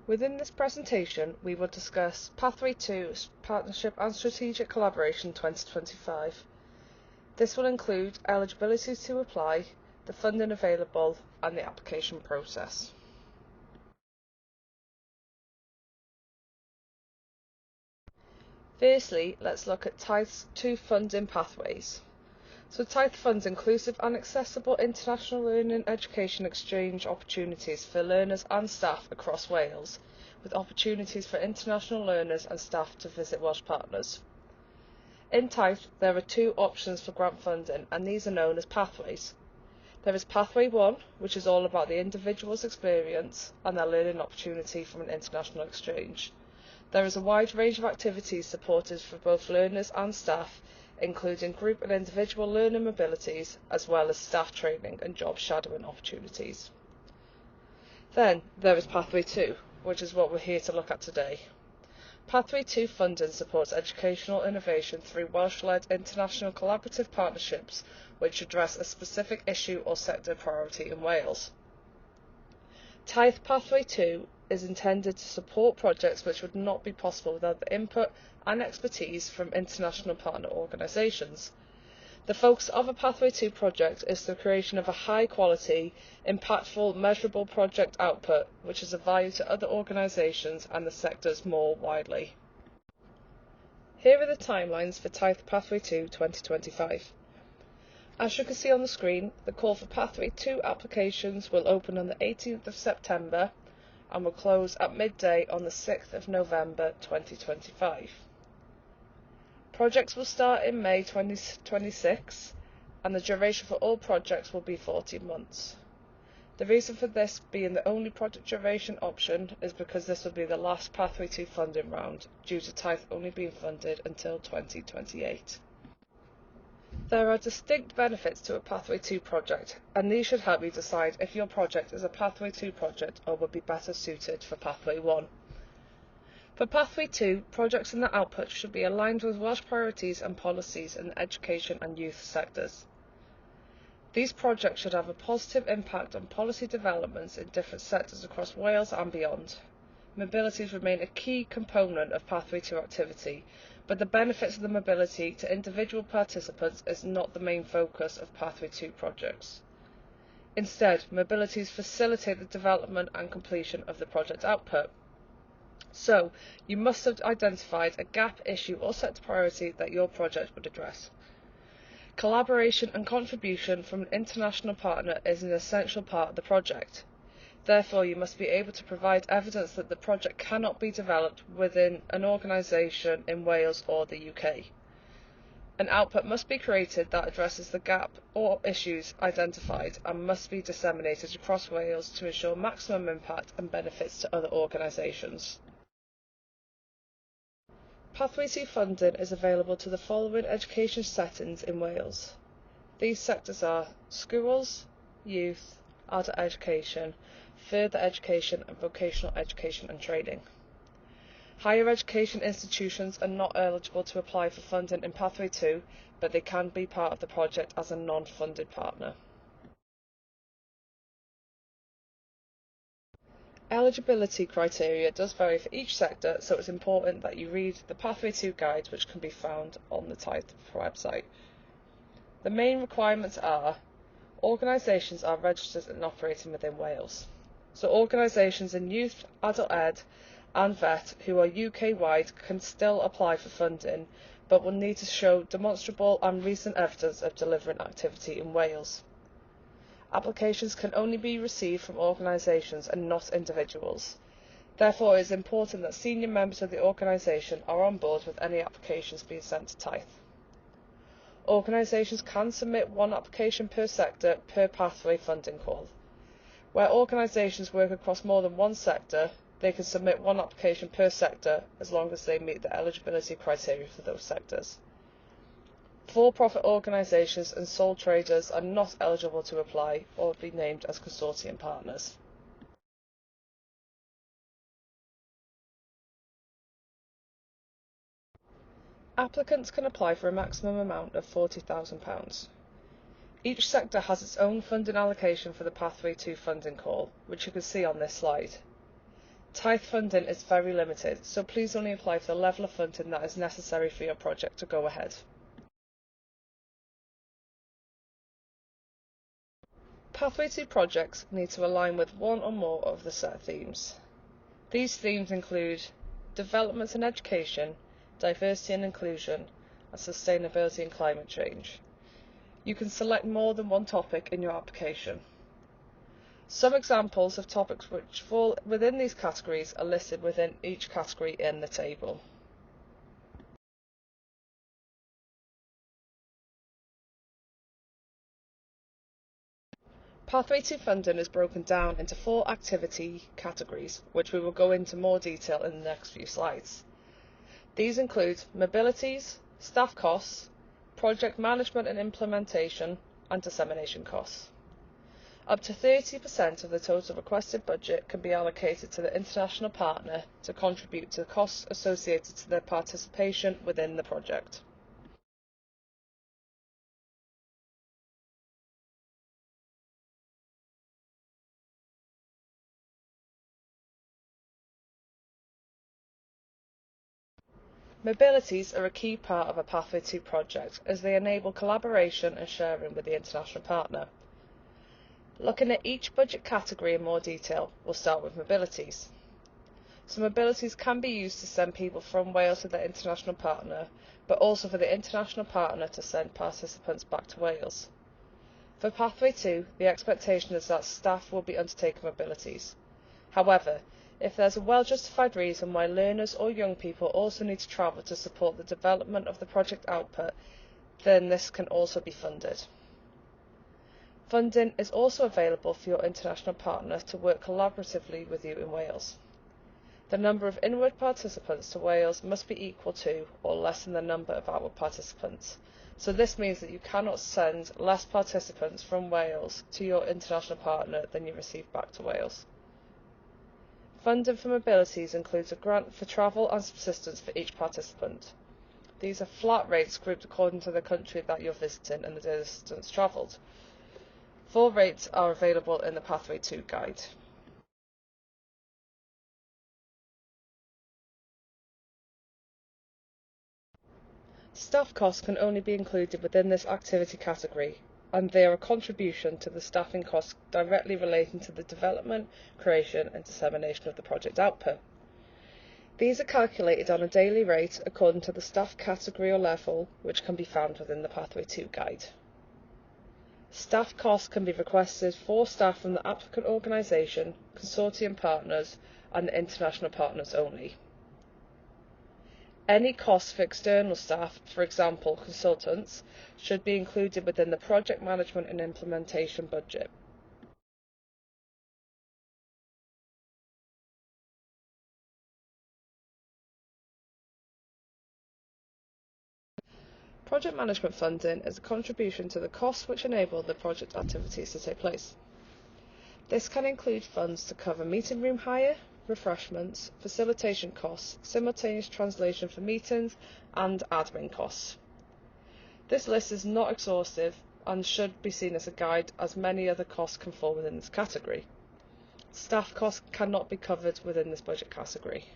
Within this presentation, we will discuss Pathway 2 Partnership and Strategic Collaboration 2025. This will include eligibility to apply, the funding available, and the application process. Firstly, let's look at Tithe 2 funding pathways. So Tithe funds inclusive and accessible international learning education exchange opportunities for learners and staff across Wales, with opportunities for international learners and staff to visit Welsh partners. In Tithe, there are two options for grant funding, and these are known as pathways. There is Pathway 1, which is all about the individual's experience and their learning opportunity from an international exchange. There is a wide range of activities supported for both learners and staff, including group and individual learning mobilities, as well as staff training and job shadowing opportunities. Then there is Pathway 2, which is what we're here to look at today. Pathway 2 funding supports educational innovation through Welsh-led international collaborative partnerships which address a specific issue or sector priority in Wales. Tithe Pathway 2 is intended to support projects which would not be possible without the input and expertise from international partner organisations. The focus of a Pathway 2 project is the creation of a high quality, impactful, measurable project output which is of value to other organisations and the sectors more widely. Here are the timelines for Tithe Pathway 2 2025. As you can see on the screen, the call for Pathway 2 applications will open on the 18th of September and will close at midday on the 6th of November 2025. Projects will start in May 2026 and the duration for all projects will be 14 months. The reason for this being the only project duration option is because this will be the last Pathway 2 funding round, due to Tithe only being funded until 2028. There are distinct benefits to a Pathway 2 project, and these should help you decide if your project is a Pathway 2 project or would be better suited for Pathway 1. For Pathway 2, projects and their output should be aligned with Welsh priorities and policies in the education and youth sectors. These projects should have a positive impact on policy developments in different sectors across Wales and beyond. Mobilities remain a key component of Pathway 2 activity, but the benefits of the mobility to individual participants is not the main focus of Pathway 2 projects. Instead, mobilities facilitate the development and completion of the project output. So, you must have identified a gap, issue or sector priority that your project would address. Collaboration and contribution from an international partner is an essential part of the project. Therefore, you must be able to provide evidence that the project cannot be developed within an organisation in Wales or the UK. An output must be created that addresses the gap or issues identified and must be disseminated across Wales to ensure maximum impact and benefits to other organisations. Pathway 2 funding is available to the following education settings in Wales. These sectors are schools, youth, adult education, further education and vocational education and training. Higher education institutions are not eligible to apply for funding in Pathway 2, but they can be part of the project as a non-funded partner. Eligibility criteria does vary for each sector, so it's important that you read the Pathway 2 guide, which can be found on the Tithe website. The main requirements are: organisations are registered and operating within Wales. So organisations in youth, adult ed and vet who are UK-wide can still apply for funding, but will need to show demonstrable and recent evidence of delivering activity in Wales. Applications can only be received from organisations and not individuals. Therefore, it is important that senior members of the organisation are on board with any applications being sent to Tithe. Organisations can submit one application per sector per pathway funding call. Where organisations work across more than one sector, they can submit one application per sector as long as they meet the eligibility criteria for those sectors. For-profit organisations and sole traders are not eligible to apply or be named as consortium partners. Applicants can apply for a maximum amount of £40,000. Each sector has its own funding allocation for the Pathway 2 funding call, which you can see on this slide. Tithe funding is very limited, so please only apply for the level of funding that is necessary for your project to go ahead. Pathway 2 projects need to align with one or more of the set themes. These themes include development and education, diversity and inclusion, and sustainability and climate change. You can select more than one topic in your application. Some examples of topics which fall within these categories are listed within each category in the table. Pathway 2 funding is broken down into 4 activity categories, which we will go into more detail in the next few slides. These include mobilities, staff costs, project management and implementation, and dissemination costs. Up to 30% of the total requested budget can be allocated to the international partner to contribute to the costs associated to their participation within the project. Mobilities are a key part of a Pathway 2 project as they enable collaboration and sharing with the international partner. Looking at each budget category in more detail, we'll start with mobilities. So mobilities can be used to send people from Wales to their international partner, but also for the international partner to send participants back to Wales. For Pathway 2, the expectation is that staff will be undertaking mobilities. However, if there's a well-justified reason why learners or young people also need to travel to support the development of the project output, then this can also be funded. Funding is also available for your international partner to work collaboratively with you in Wales. The number of inward participants to Wales must be equal to or less than the number of outward participants. So this means that you cannot send less participants from Wales to your international partner than you receive back to Wales. Funding for mobilities includes a grant for travel and subsistence for each participant. These are flat rates grouped according to the country that you're visiting and the distance travelled. Full rates are available in the Pathway 2 guide. Staff costs can only be included within this activity category, and they are a contribution to the staffing costs directly relating to the development, creation and dissemination of the project output. These are calculated on a daily rate according to the staff category or level, which can be found within the Pathway 2 guide. Staff costs can be requested for staff from the applicant organisation, consortium partners and the international partners only. Any costs for external staff, for example consultants, should be included within the project management and implementation budget. Project management funding is a contribution to the costs which enable the project activities to take place. This can include funds to cover meeting room hire, refreshments, facilitation costs, simultaneous translation for meetings, and admin costs. This list is not exhaustive and should be seen as a guide, as many other costs can fall within this category. Staff costs cannot be covered within this budget category.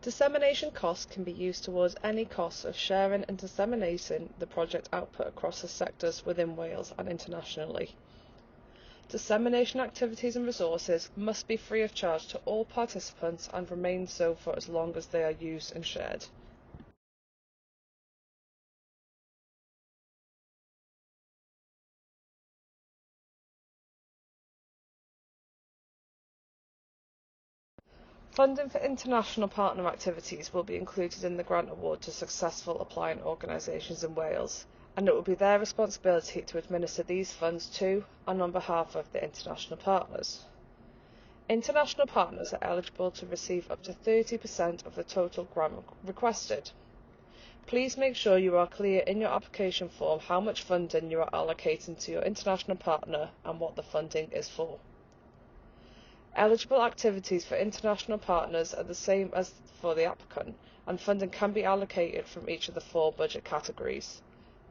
Dissemination costs can be used towards any costs of sharing and disseminating the project output across the sectors within Wales and internationally. Dissemination activities and resources must be free of charge to all participants and remain so for as long as they are used and shared. Funding for international partner activities will be included in the grant award to successful applying organisations in Wales, and it will be their responsibility to administer these funds to and on behalf of the international partners. International partners are eligible to receive up to 30% of the total grant requested. Please make sure you are clear in your application form how much funding you are allocating to your international partner and what the funding is for. Eligible activities for international partners are the same as for the applicant, and funding can be allocated from each of the 4 budget categories: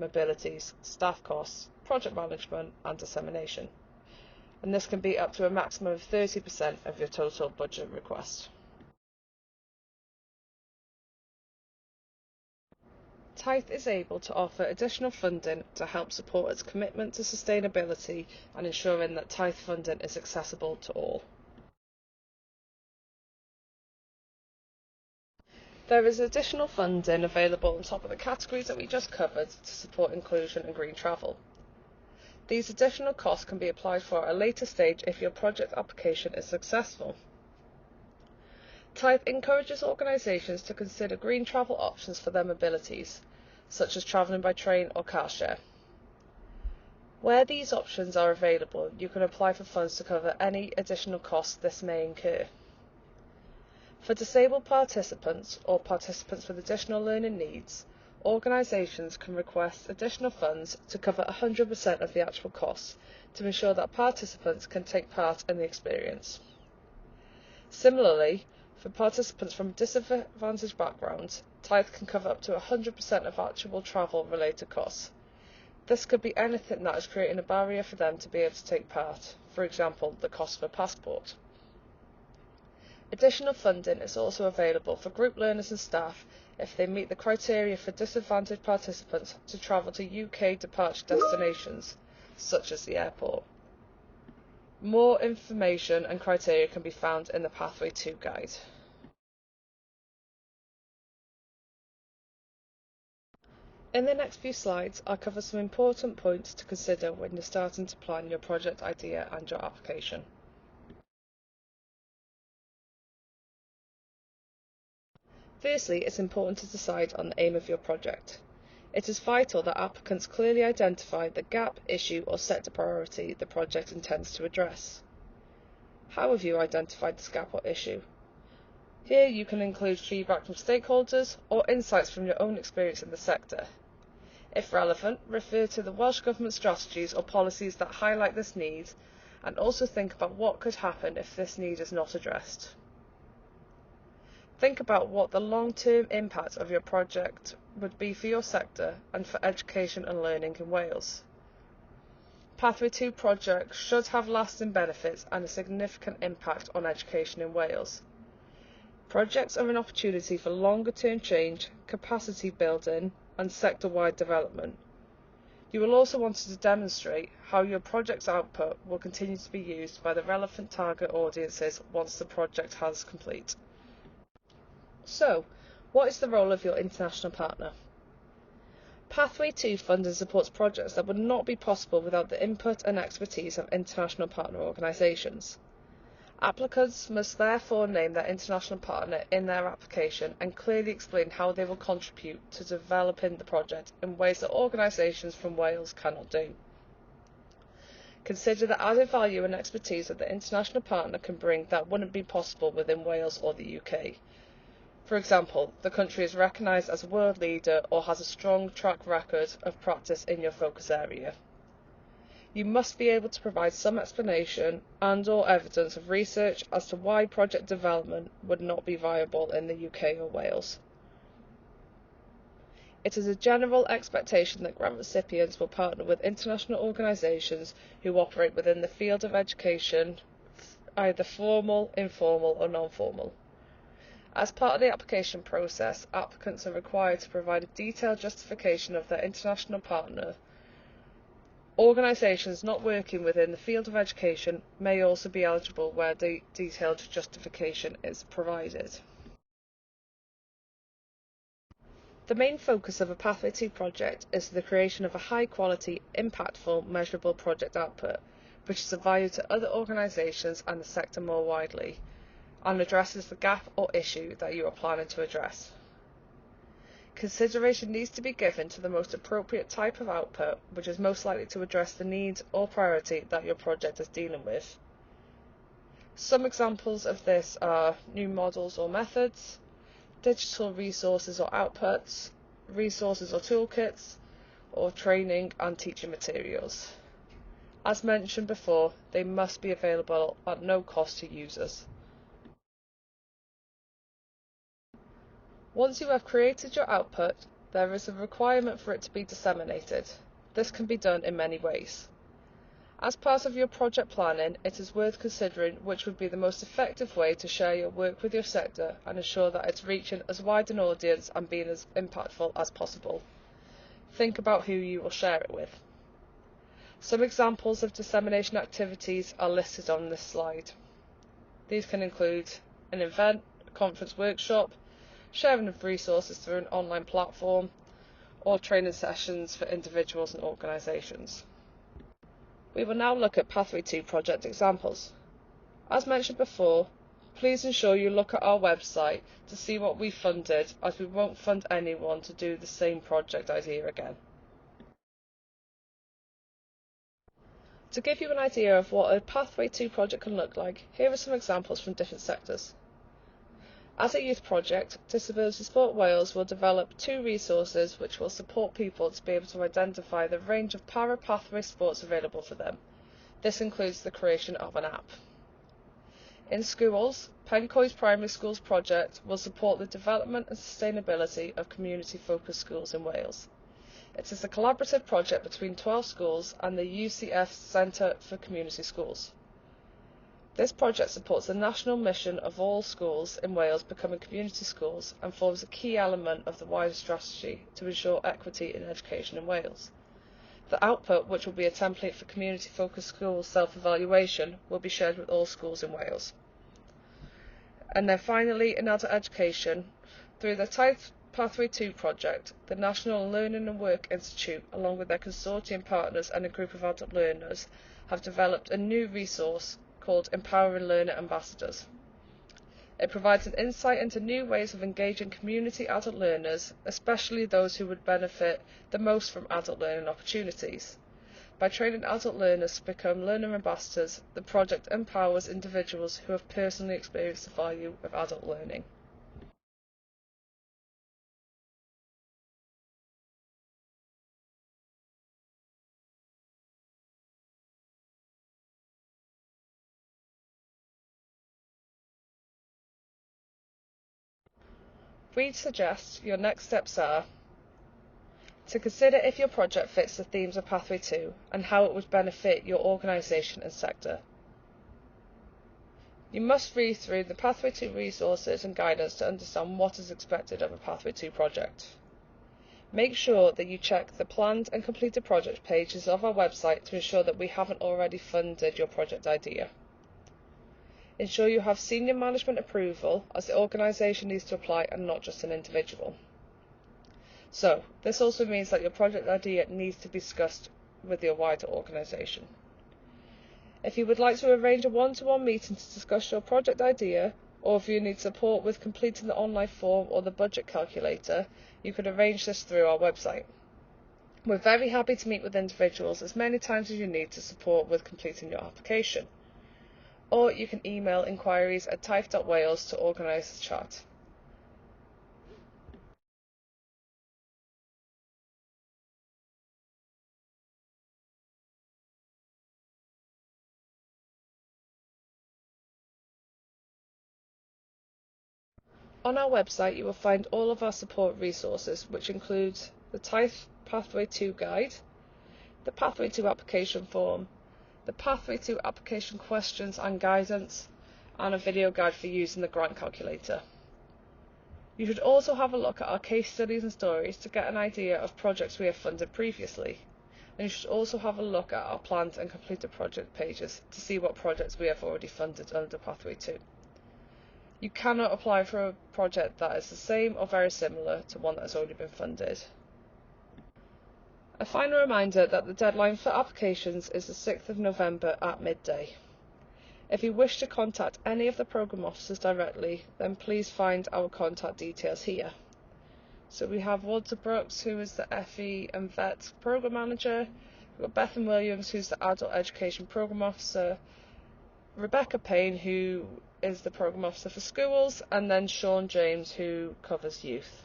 mobilities, staff costs, project management and dissemination. And this can be up to a maximum of 30% of your total budget request. Tithe is able to offer additional funding to help support its commitment to sustainability and ensuring that Tithe funding is accessible to all. There is additional funding available on top of the categories that we just covered to support inclusion and green travel. These additional costs can be applied for at a later stage if your project application is successful. Tithe encourages organisations to consider green travel options for their mobilities, such as travelling by train or car share. Where these options are available, you can apply for funds to cover any additional costs this may incur. For disabled participants or participants with additional learning needs, organisations can request additional funds to cover 100% of the actual costs to ensure that participants can take part in the experience. Similarly, for participants from disadvantaged backgrounds, Tithe can cover up to 100% of actual travel-related costs. This could be anything that is creating a barrier for them to be able to take part, for example, the cost of a passport. Additional funding is also available for group learners and staff if they meet the criteria for disadvantaged participants to travel to UK departure destinations, such as the airport. More information and criteria can be found in the Pathway 2 guide. In the next few slides, I'll cover some important points to consider when you're starting to plan your project idea and your application. Firstly, it's important to decide on the aim of your project. It is vital that applicants clearly identify the gap, issue or sector priority the project intends to address. How have you identified this gap or issue? Here you can include feedback from stakeholders or insights from your own experience in the sector. If relevant, refer to the Welsh Government strategies or policies that highlight this need, and also think about what could happen if this need is not addressed. Think about what the long-term impact of your project would be for your sector and for education and learning in Wales. Pathway 2 projects should have lasting benefits and a significant impact on education in Wales. Projects are an opportunity for longer-term change, capacity building and sector-wide development. You will also want to demonstrate how your project's output will continue to be used by the relevant target audiences once the project has complete. So, what is the role of your international partner? Pathway 2 funding supports projects that would not be possible without the input and expertise of international partner organisations. Applicants must therefore name their international partner in their application and clearly explain how they will contribute to developing the project in ways that organisations from Wales cannot do. Consider the added value and expertise that the international partner can bring that wouldn't be possible within Wales or the UK. For example, the country is recognised as a world leader or has a strong track record of practice in your focus area. You must be able to provide some explanation and/or evidence of research as to why project development would not be viable in the UK or Wales. It is a general expectation that grant recipients will partner with international organisations who operate within the field of education, either formal, informal or non-formal. As part of the application process, applicants are required to provide a detailed justification of their international partner. Organisations not working within the field of education may also be eligible where the detailed justification is provided. The main focus of a Pathway 2 project is the creation of a high-quality, impactful, measurable project output, which is of value to other organisations and the sector more widely, and addresses the gap or issue that you are planning to address. Consideration needs to be given to the most appropriate type of output, which is most likely to address the need or priority that your project is dealing with. Some examples of this are new models or methods, digital resources or outputs, resources or toolkits, or training and teaching materials. As mentioned before, they must be available at no cost to users. Once you have created your output, there is a requirement for it to be disseminated. This can be done in many ways. As part of your project planning, it is worth considering which would be the most effective way to share your work with your sector and ensure that it's reaching as wide an audience and being as impactful as possible. Think about who you will share it with. Some examples of dissemination activities are listed on this slide. These can include an event, a conference workshop, sharing of resources through an online platform, or training sessions for individuals and organisations. We will now look at Pathway 2 project examples. As mentioned before, please ensure you look at our website to see what we funded, as we won't fund anyone to do the same project idea again. To give you an idea of what a Pathway 2 project can look like, here are some examples from different sectors. As a youth project, Disability Sport Wales will develop 2 resources which will support people to be able to identify the range of para-pathway sports available for them. This includes the creation of an app. In schools, Pencoes Primary Schools project will support the development and sustainability of community-focused schools in Wales. It is a collaborative project between 12 schools and the UCF Centre for Community Schools. This project supports the national mission of all schools in Wales becoming community schools and forms a key element of the wider strategy to ensure equity in education in Wales. The output, which will be a template for community-focused school self-evaluation, will be shared with all schools in Wales. And then finally, in adult education, through the TITHE Pathway 2 project, the National Learning and Work Institute, along with their consortium partners and a group of adult learners, have developed a new resource called Empowering Learner Ambassadors. It provides an insight into new ways of engaging community adult learners, especially those who would benefit the most from adult learning opportunities. By training adult learners to become learner ambassadors, the project empowers individuals who have personally experienced the value of adult learning. We suggest your next steps are to consider if your project fits the themes of Pathway 2 and how it would benefit your organisation and sector. You must read through the Pathway 2 resources and guidance to understand what is expected of a Pathway 2 project. Make sure that you check the planned and completed project pages of our website to ensure that we haven't already funded your project idea. Ensure you have senior management approval, as the organisation needs to apply and not just an individual. So, this also means that your project idea needs to be discussed with your wider organisation. If you would like to arrange a one-to-one meeting to discuss your project idea, or if you need support with completing the online form or the budget calculator, you can arrange this through our website. We're very happy to meet with individuals as many times as you need to support with completing your application. Or you can email inquiries@tithe.wales to organise the chat. On our website you will find all of our support resources, which includes the TITHE Pathway 2 guide, the Pathway 2 application form, the Pathway 2 application questions and guidance, and a video guide for using the grant calculator. You should also have a look at our case studies and stories to get an idea of projects we have funded previously. And you should also have a look at our planned and completed project pages to see what projects we have already funded under Pathway 2. You cannot apply for a project that is the same or very similar to one that has already been funded. A final reminder that the deadline for applications is the 6th of November at midday. If you wish to contact any of the programme officers directly, then please find our contact details here. So we have Walter Brooks, who is the FE and VET Programme Manager, we've got Bethan Williams, who's the Adult Education Programme Officer, Rebecca Payne, who is the Programme Officer for Schools, and then Sean James, who covers Youth.